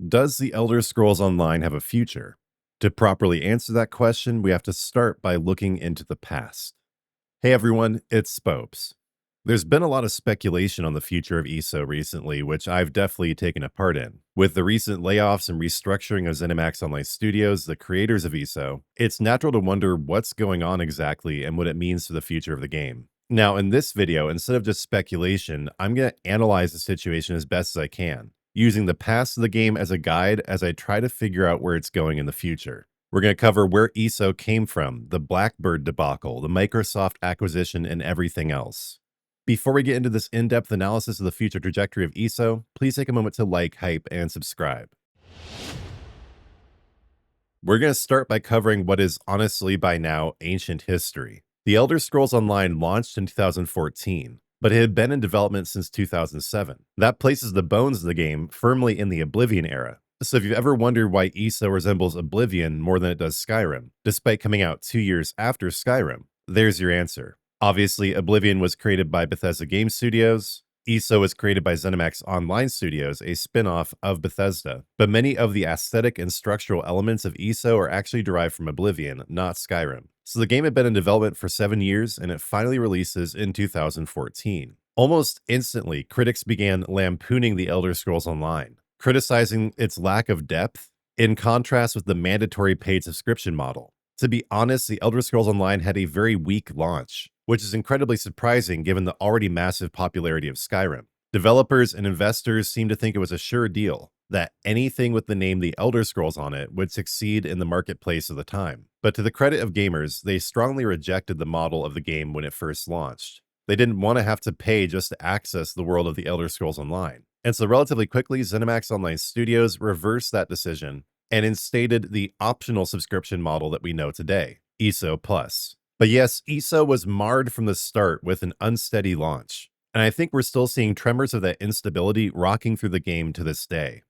Does The Elder Scrolls Online have a future? To properly answer that question, we have to start by looking into the past. Hey everyone, it's Spopes. There's been a lot of speculation on the future of ESO recently, which I've definitely taken a part in. With the recent layoffs and restructuring of ZeniMax Online Studios, the creators of ESO, it's natural to wonder what's going on exactly and what it means for the future of the game. Now, in this video, instead of just speculation, I'm going to analyze the situation as best as I can, using the past of the game as a guide as I try to figure out where it's going in the future. We're going to cover where ESO came from, the Blackbird debacle, the Microsoft acquisition, and everything else. Before we get into this in-depth analysis of the future trajectory of ESO, please take a moment to like, hype, and subscribe. We're going to start by covering what is honestly by now ancient history. The Elder Scrolls Online launched in 2014, but it had been in development since 2007. That places the bones of the game firmly in the Oblivion era. So if you've ever wondered why ESO resembles Oblivion more than it does Skyrim, despite coming out 2 years after Skyrim, there's your answer. Obviously, Oblivion was created by Bethesda Game Studios. ESO was created by ZeniMax Online Studios, a spin-off of Bethesda. But many of the aesthetic and structural elements of ESO are actually derived from Oblivion, not Skyrim. So the game had been in development for 7 years, and it finally releases in 2014. Almost instantly, critics began lampooning The Elder Scrolls Online, criticizing its lack of depth, in contrast with the mandatory paid subscription model. To be honest, The Elder Scrolls Online had a very weak launch, which is incredibly surprising given the already massive popularity of Skyrim. Developers and investors seemed to think it was a sure deal, that anything with the name The Elder Scrolls on it would succeed in the marketplace of the time. But to the credit of gamers, they strongly rejected the model of the game when it first launched. They didn't want to have to pay just to access the world of The Elder Scrolls Online. And so relatively quickly, ZeniMax Online Studios reversed that decision and instated the optional subscription model that we know today, ESO Plus. But yes, ESO was marred from the start with an unsteady launch, and I think we're still seeing tremors of that instability rocking through the game to this day.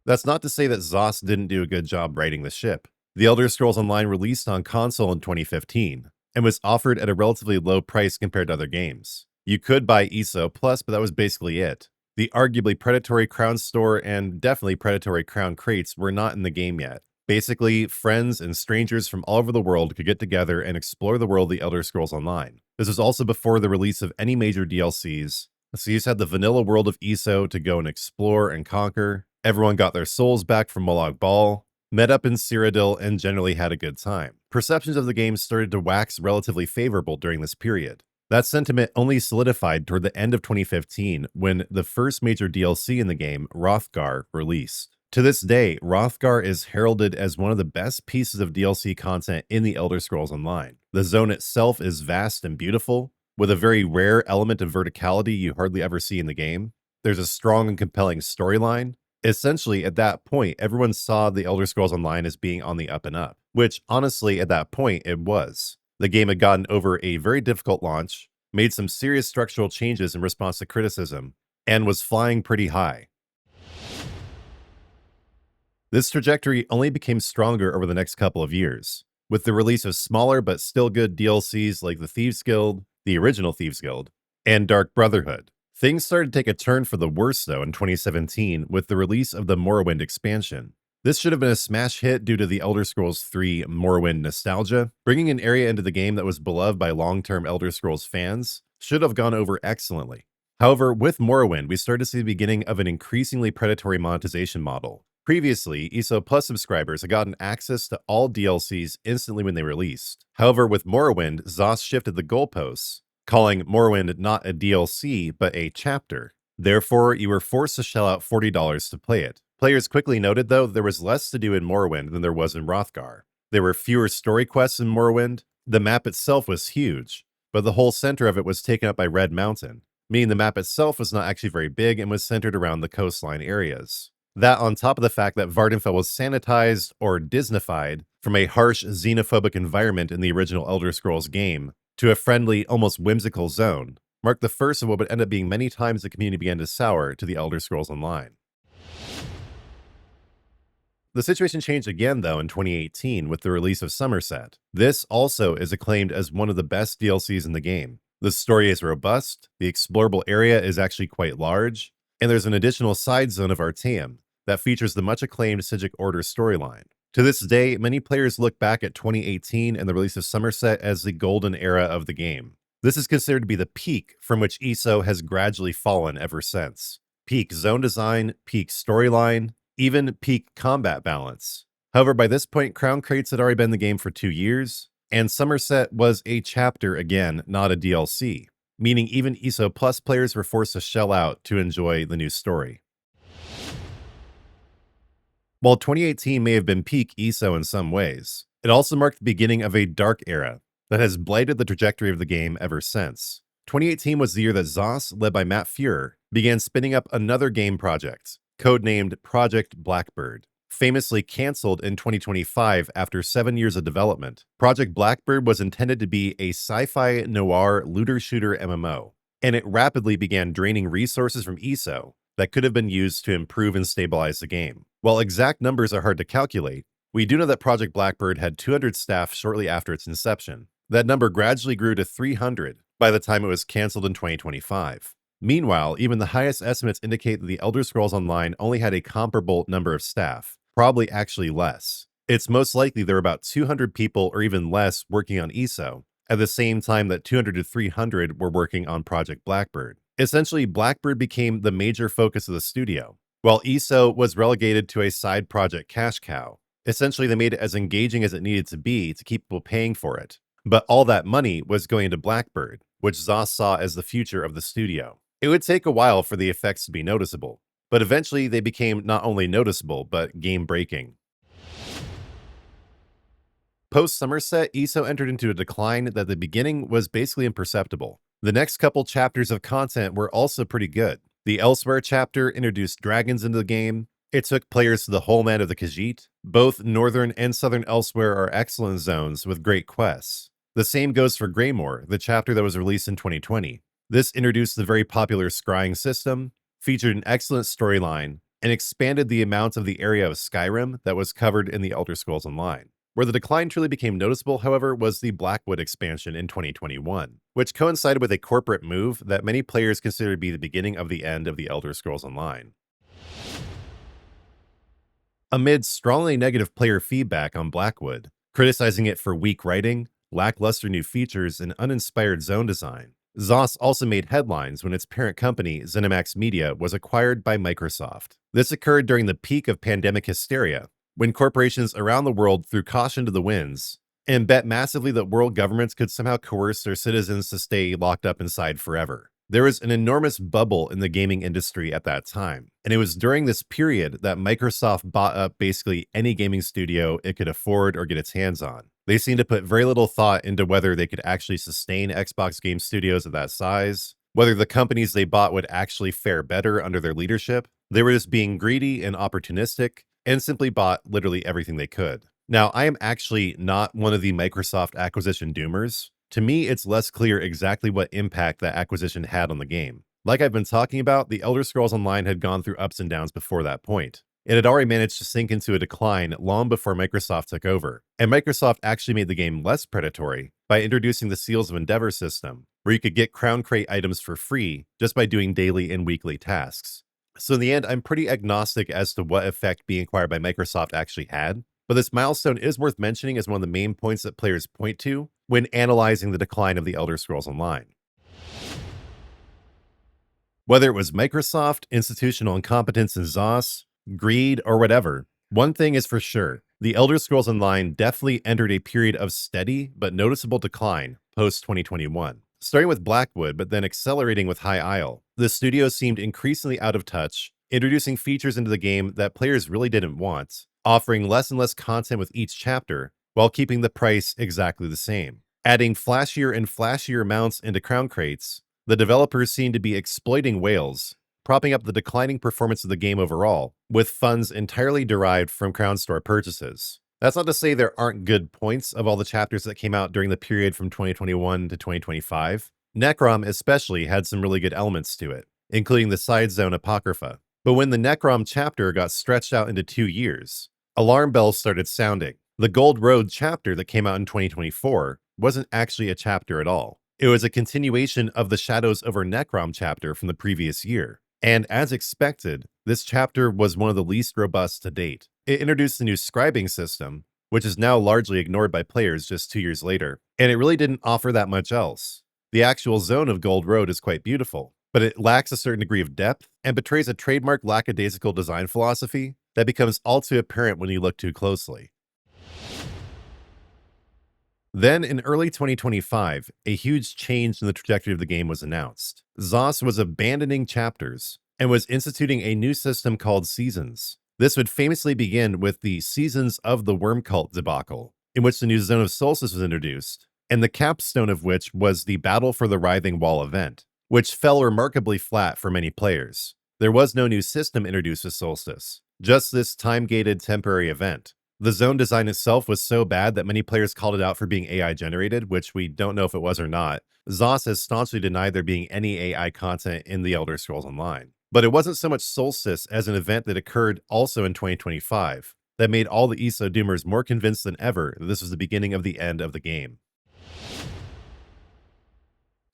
That's not to say that ZOS didn't do a good job righting the ship. The Elder Scrolls Online released on console in 2015, and was offered at a relatively low price compared to other games. You could buy ESO Plus, but that was basically it. The arguably predatory Crown Store and definitely predatory Crown Crates were not in the game yet. Basically, friends and strangers from all over the world could get together and explore the world of The Elder Scrolls Online. This was also before the release of any major DLCs, so you just had the vanilla world of ESO to go and explore and conquer. Everyone got their souls back from Molag Bal, met up in Cyrodiil, and generally had a good time. Perceptions of the game started to wax relatively favorable during this period. That sentiment only solidified toward the end of 2015 when the first major DLC in the game, Hrothgar, released. To this day, Hrothgar is heralded as one of the best pieces of DLC content in The Elder Scrolls Online. The zone itself is vast and beautiful, with a very rare element of verticality you hardly ever see in the game. There's a strong and compelling storyline. Essentially, at that point, everyone saw The Elder Scrolls Online as being on the up and up, which honestly, at that point, it was. The game had gotten over a very difficult launch, made some serious structural changes in response to criticism, and was flying pretty high. This trajectory only became stronger over the next couple of years, with the release of smaller but still good DLCs like the Thieves Guild, the original Thieves Guild, and Dark Brotherhood. Things started to take a turn for the worse though in 2017 with the release of the Morrowind expansion. This should have been a smash hit due to the Elder Scrolls 3 Morrowind nostalgia. Bringing an area into the game that was beloved by long-term Elder Scrolls fans should have gone over excellently. However, with Morrowind, we started to see the beginning of an increasingly predatory monetization model. Previously, ESO Plus subscribers had gotten access to all DLCs instantly when they released. However, with Morrowind, ZOS shifted the goalposts, calling Morrowind not a DLC, but a chapter. Therefore, you were forced to shell out $40 to play it. Players quickly noted, though, there was less to do in Morrowind than there was in Hrothgar. There were fewer story quests in Morrowind. The map itself was huge, but the whole center of it was taken up by Red Mountain, meaning the map itself was not actually very big and was centered around the coastline areas. That on top of the fact that Vvardenfell was sanitized or Disneyfied from a harsh xenophobic environment in the original Elder Scrolls game to a friendly, almost whimsical zone, marked the first of what would end up being many times the community began to sour to the Elder Scrolls Online. The situation changed again, though, in 2018 with the release of Summerset. This also is acclaimed as one of the best DLCs in the game. The story is robust, the explorable area is actually quite large, And there's an additional side zone of Artaeum that features the much acclaimed Sigic Order storyline. To this day, many players look back at 2018 and the release of Summerset as the golden era of the game. This is considered to be the peak from which ESO has gradually fallen ever since. Peak zone design, peak storyline, even peak combat balance. However, by this point, Crown Crates had already been in the game for 2 years, and Summerset was a chapter again, not a DLC, meaning even ESO Plus players were forced to shell out to enjoy the new story. While 2018 may have been peak ESO in some ways, it also marked the beginning of a dark era that has blighted the trajectory of the game ever since. 2018 was the year that ZOS, led by Matt Fuhrer, began spinning up another game project, codenamed Project Blackbird. Famously canceled in 2025 after 7 years of development, Project Blackbird was intended to be a sci-fi noir looter-shooter MMO, and it rapidly began draining resources from ESO that could have been used to improve and stabilize the game. While exact numbers are hard to calculate, we do know that Project Blackbird had 200 staff shortly after its inception. That number gradually grew to 300 by the time it was canceled in 2025. Meanwhile, even the highest estimates indicate that the Elder Scrolls Online only had a comparable number of staff, probably actually less. It's most likely there were about 200 people or even less working on ESO, at the same time that 200 to 300 were working on Project Blackbird. Essentially, Blackbird became the major focus of the studio, while ESO was relegated to a side project cash cow. Essentially, they made it as engaging as it needed to be to keep people paying for it. But all that money was going into Blackbird, which ZOS saw as the future of the studio. It would take a while for the effects to be noticeable, but eventually they became not only noticeable, but game-breaking. Post-Summerset, ESO entered into a decline that at the beginning was basically imperceptible. The next couple chapters of content were also pretty good. The Elsewhere chapter introduced dragons into the game. It took players to the homeland of the Khajiit. Both northern and southern Elsewhere are excellent zones with great quests. The same goes for Greymoor, the chapter that was released in 2020. This introduced the very popular scrying system, featured an excellent storyline, and expanded the amount of the area of Skyrim that was covered in the Elder Scrolls Online. Where the decline truly became noticeable, however, was the Blackwood expansion in 2021, which coincided with a corporate move that many players consider to be the beginning of the end of the Elder Scrolls Online. Amid strongly negative player feedback on Blackwood, criticizing it for weak writing, lackluster new features, and uninspired zone design, ZOS also made headlines when its parent company, ZeniMax Media, was acquired by Microsoft. This occurred during the peak of pandemic hysteria, when corporations around the world threw caution to the winds and bet massively that world governments could somehow coerce their citizens to stay locked up inside forever. There was an enormous bubble in the gaming industry at that time, and it was during this period that Microsoft bought up basically any gaming studio it could afford or get its hands on. They seemed to put very little thought into whether they could actually sustain Xbox game studios of that size, whether the companies they bought would actually fare better under their leadership. They were just being greedy and opportunistic, and simply bought literally everything they could. Now, I am actually not one of the Microsoft acquisition doomers. To me, it's less clear exactly what impact that acquisition had on the game. Like I've been talking about, the Elder Scrolls Online had gone through ups and downs before that point. It had already managed to sink into a decline long before Microsoft took over. And Microsoft actually made the game less predatory by introducing the Seals of Endeavor system, where you could get Crown Crate items for free just by doing daily and weekly tasks. So in the end, I'm pretty agnostic as to what effect being acquired by Microsoft actually had, but this milestone is worth mentioning as one of the main points that players point to when analyzing the decline of the Elder Scrolls Online. Whether it was Microsoft, institutional incompetence in ZOS, greed, or whatever, one thing is for sure, the Elder Scrolls Online definitely entered a period of steady but noticeable decline post-2021. Starting with Blackwood, but then accelerating with High Isle, the studio seemed increasingly out of touch, introducing features into the game that players really didn't want, offering less and less content with each chapter, while keeping the price exactly the same. Adding flashier and flashier mounts into Crown Crates, the developers seemed to be exploiting whales, propping up the declining performance of the game overall, with funds entirely derived from Crown Store purchases. That's not to say there aren't good points of all the chapters that came out during the period from 2021 to 2025. Necrom especially had some really good elements to it, including the side zone Apocrypha. But when the Necrom chapter got stretched out into 2 years, alarm bells started sounding. The Gold Road chapter that came out in 2024 wasn't actually a chapter at all. It was a continuation of the Shadows over Necrom chapter from the previous year. And as expected, this chapter was one of the least robust to date. It introduced a new scribing system, which is now largely ignored by players just 2 years later, and it really didn't offer that much else. The actual zone of Gold Road is quite beautiful, but it lacks a certain degree of depth and betrays a trademark lackadaisical design philosophy that becomes all too apparent when you look too closely. Then, in early 2025, a huge change in the trajectory of the game was announced. ZOS was abandoning chapters and was instituting a new system called Seasons. This would famously begin with the Seasons of the Worm Cult debacle, in which the new Zone of Solstice was introduced, and the capstone of which was the Battle for the Writhing Wall event, which fell remarkably flat for many players. There was no new system introduced with Solstice, just this time-gated temporary event. The zone design itself was so bad that many players called it out for being AI generated, which we don't know if it was or not. ZOS has staunchly denied there being any AI content in The Elder Scrolls Online. But it wasn't so much Solstice as an event that occurred also in 2025 that made all the ESO doomers more convinced than ever that this was the beginning of the end of the game.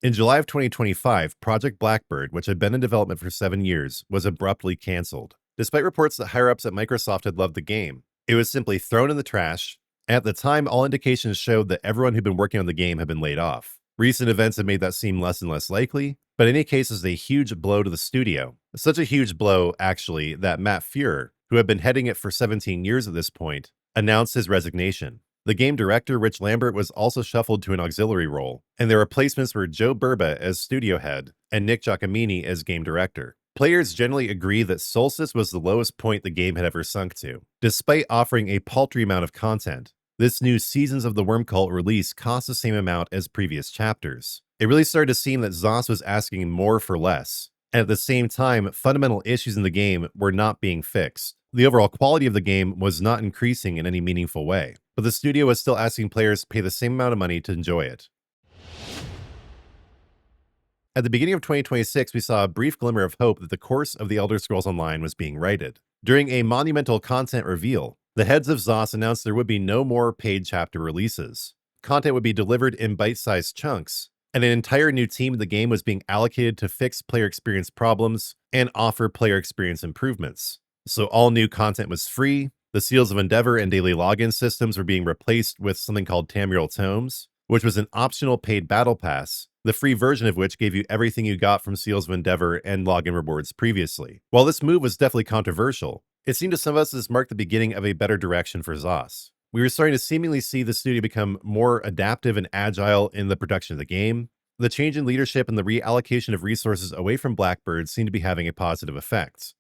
In July of 2025, Project Blackbird, which had been in development for 7 years, was abruptly canceled. Despite reports that higher-ups at Microsoft had loved the game, it was simply thrown in the trash. At the time, all indications showed that everyone who'd been working on the game had been laid off. Recent events have made that seem less and less likely, but in any case, it was a huge blow to the studio. Such a huge blow, actually, that Matt Fuhrer, who had been heading it for 17 years at this point, announced his resignation. The game director, Rich Lambert, was also shuffled to an auxiliary role, and their replacements were Joe Burba as studio head and Nick Giacomini as game director. Players generally agree that Solstice was the lowest point the game had ever sunk to. Despite offering a paltry amount of content, this new Seasons of the Worm Cult release cost the same amount as previous chapters. It really started to seem that ZOS was asking more for less, and at the same time, fundamental issues in the game were not being fixed. The overall quality of the game was not increasing in any meaningful way, but the studio was still asking players to pay the same amount of money to enjoy it. At the beginning of 2026, we saw a brief glimmer of hope that the course of The Elder Scrolls Online was being righted. During a monumental content reveal, the heads of ZOS announced there would be no more paid chapter releases. Content would be delivered in bite-sized chunks, and an entire new team of the game was being allocated to fix player experience problems and offer player experience improvements. So all new content was free, the Seals of Endeavor and daily login systems were being replaced with something called Tamriel Tomes, which was an optional paid battle pass, the free version of which gave you everything you got from Seals of Endeavor and login rewards previously. While this move was definitely controversial, it seemed to some of us this marked the beginning of a better direction for ZOS. We were starting to seemingly see the studio become more adaptive and agile in the production of the game. The change in leadership and the reallocation of resources away from Blackbird seemed to be having a positive effect.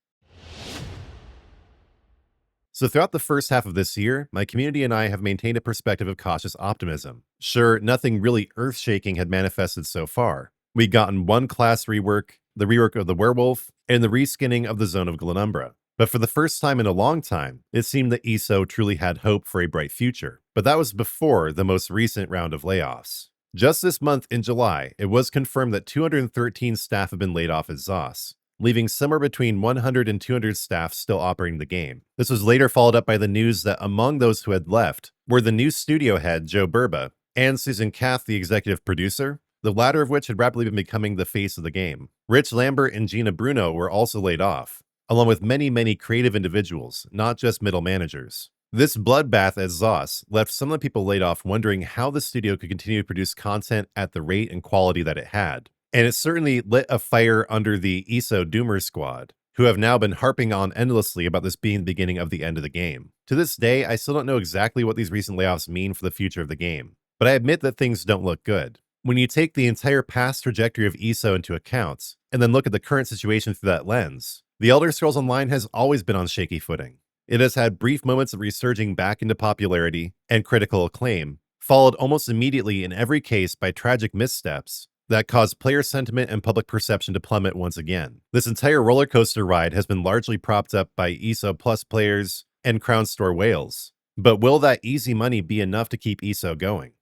So throughout the first half of this year, my community and I have maintained a perspective of cautious optimism. Sure, nothing really earth-shaking had manifested so far. We'd gotten one class rework, the rework of the werewolf, and the reskinning of the Zone of Glenumbra. But for the first time in a long time, it seemed that ESO truly had hope for a bright future. But that was before the most recent round of layoffs. Just this month in July, it was confirmed that 213 staff have been laid off at ZOS, leaving somewhere between 100 and 200 staff still operating the game. This was later followed up by the news that among those who had left were the new studio head, Joe Burba, and Susan Kath, the executive producer, the latter of which had rapidly been becoming the face of the game. Rich Lambert and Gina Bruno were also laid off, along with many creative individuals, not just middle managers. This bloodbath at ZOS left some of the people laid off wondering how the studio could continue to produce content at the rate and quality that it had. And it certainly lit a fire under the ESO Doomer squad, who have now been harping on endlessly about this being the beginning of the end of the game. To this day, I still don't know exactly what these recent layoffs mean for the future of the game, but I admit that things don't look good. When you take the entire past trajectory of ESO into account, and then look at the current situation through that lens, The Elder Scrolls Online has always been on shaky footing. It has had brief moments of resurging back into popularity and critical acclaim, followed almost immediately in every case by tragic missteps that caused player sentiment and public perception to plummet once again. This entire roller coaster ride has been largely propped up by ESO Plus players and Crown Store whales. But will that easy money be enough to keep ESO going?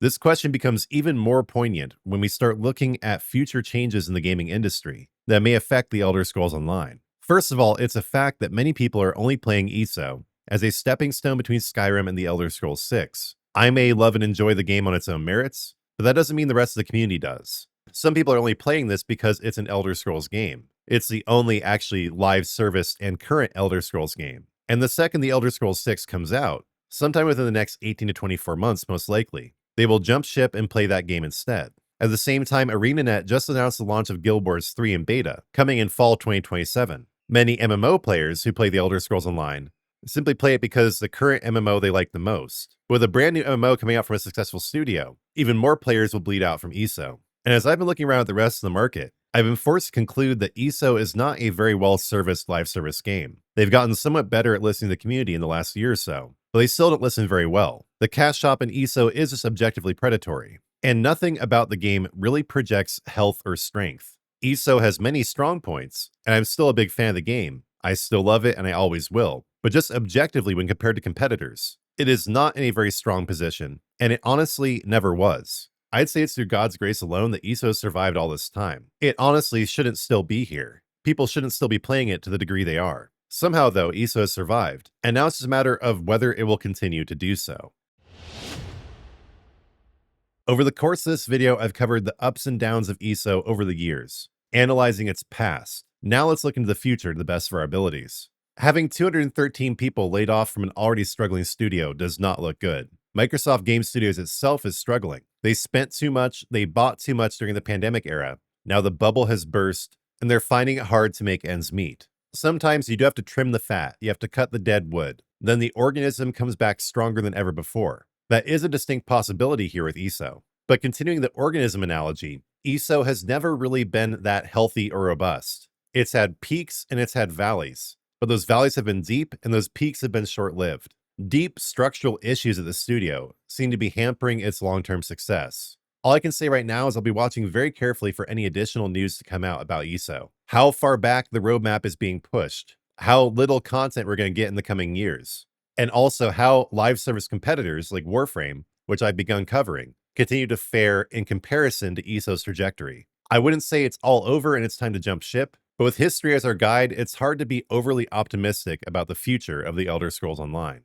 This question becomes even more poignant when we start looking at future changes in the gaming industry that may affect The Elder Scrolls Online. First of all, it's a fact that many people are only playing ESO as a stepping stone between Skyrim and The Elder Scrolls 6. I may love and enjoy the game on its own merits, but that doesn't mean the rest of the community does. Some people are only playing this because it's an Elder Scrolls game. It's the only actually live service and current Elder Scrolls game. And the second the Elder Scrolls 6 comes out, sometime within the next 18 to 24 months most likely, they will jump ship and play that game instead. At the same time, ArenaNet just announced the launch of Guild Wars 3 in beta, coming in fall 2027. Many MMO players who play the Elder Scrolls Online simply play it because the current MMO they like the most. With a brand new MMO coming out from a successful studio, even more players will bleed out from ESO. And as I've been looking around at the rest of the market, I've been forced to conclude that ESO is not a very well-serviced live service game. They've gotten somewhat better at listening to the community in the last year or so, but they still don't listen very well. The cash shop in ESO is just objectively predatory, and nothing about the game really projects health or strength. ESO has many strong points, and I'm still a big fan of the game. I still love it, and I always will. But just objectively when compared to competitors, it is not in a very strong position, and it honestly never was. I'd say it's through God's grace alone that ESO survived all this time. It honestly shouldn't still be here. People shouldn't still be playing it to the degree they are. Somehow, though, ESO has survived, and now it's just a matter of whether it will continue to do so. Over the course of this video, I've covered the ups and downs of ESO over the years, analyzing its past. Now let's look into the future to the best of our abilities. Having 213 people laid off from an already struggling studio does not look good. Microsoft Game Studios itself is struggling. They spent too much, they bought too much during the pandemic era. Now the bubble has burst, and they're finding it hard to make ends meet. Sometimes you do have to trim the fat, you have to cut the dead wood. Then the organism comes back stronger than ever before. That is a distinct possibility here with ESO. But continuing the organism analogy, ESO has never really been that healthy or robust. It's had peaks and it's had valleys, but those valleys have been deep and those peaks have been short-lived. Deep structural issues at the studio seem to be hampering its long-term success. All I can say right now is I'll be watching very carefully for any additional news to come out about ESO. How far back the roadmap is being pushed, how little content we're going to get in the coming years, and also how live service competitors like Warframe, which I've begun covering, continue to fare in comparison to ESO's trajectory. I wouldn't say it's all over and it's time to jump ship, but with history as our guide, it's hard to be overly optimistic about the future of the Elder Scrolls Online.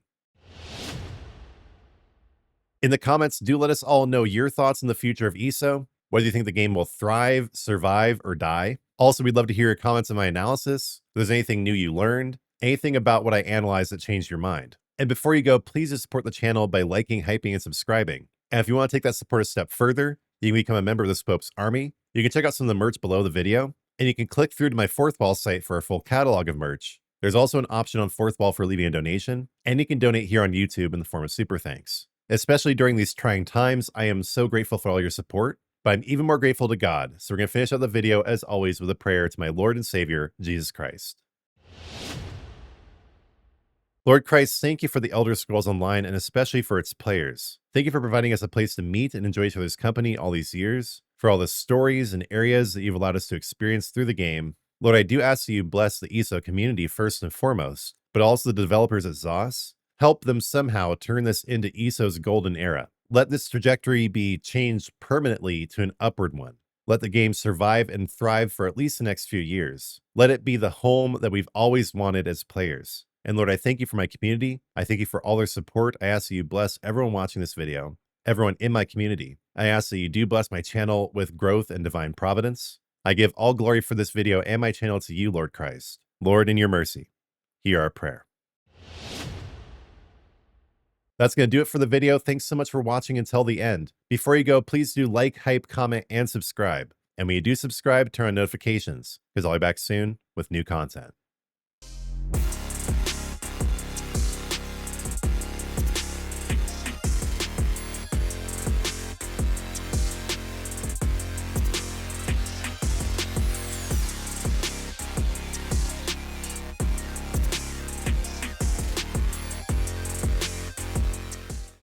In the comments, do let us all know your thoughts on the future of ESO, whether you think the game will thrive, survive, or die. Also, we'd love to hear your comments on my analysis. If there's anything new you learned, anything about what I analyzed that changed your mind. And before you go, please just support the channel by liking, hyping, and subscribing. And if you want to take that support a step further, you can become a member of the Spopes Army. You can check out some of the merch below the video, and you can click through to my Fourth Wall site for a full catalog of merch. There's also an option on Fourth Wall for leaving a donation, and you can donate here on YouTube in the form of super thanks. Especially during these trying times, I am so grateful for all your support, but I'm even more grateful to God. So we're going to finish out the video, as always, with a prayer to my Lord and Savior, Jesus Christ. Lord Christ, thank you for the Elder Scrolls Online and especially for its players. Thank you for providing us a place to meet and enjoy each other's company all these years, for all the stories and areas that you've allowed us to experience through the game. Lord, I do ask that you bless the ESO community first and foremost, but also the developers at ZOS. Help them somehow turn this into ESO's golden era. Let this trajectory be changed permanently to an upward one. Let the game survive and thrive for at least the next few years. Let it be the home that we've always wanted as players. And Lord, I thank you for my community. I thank you for all their support. I ask that you bless everyone watching this video, everyone in my community. I ask that you do bless my channel with growth and divine providence. I give all glory for this video and my channel to you, Lord Christ. Lord, in your mercy, hear our prayer. That's going to do it for the video. Thanks so much for watching until the end. Before you go, please do like, hype, comment, and subscribe. And when you do subscribe, turn on notifications, because I'll be back soon with new content.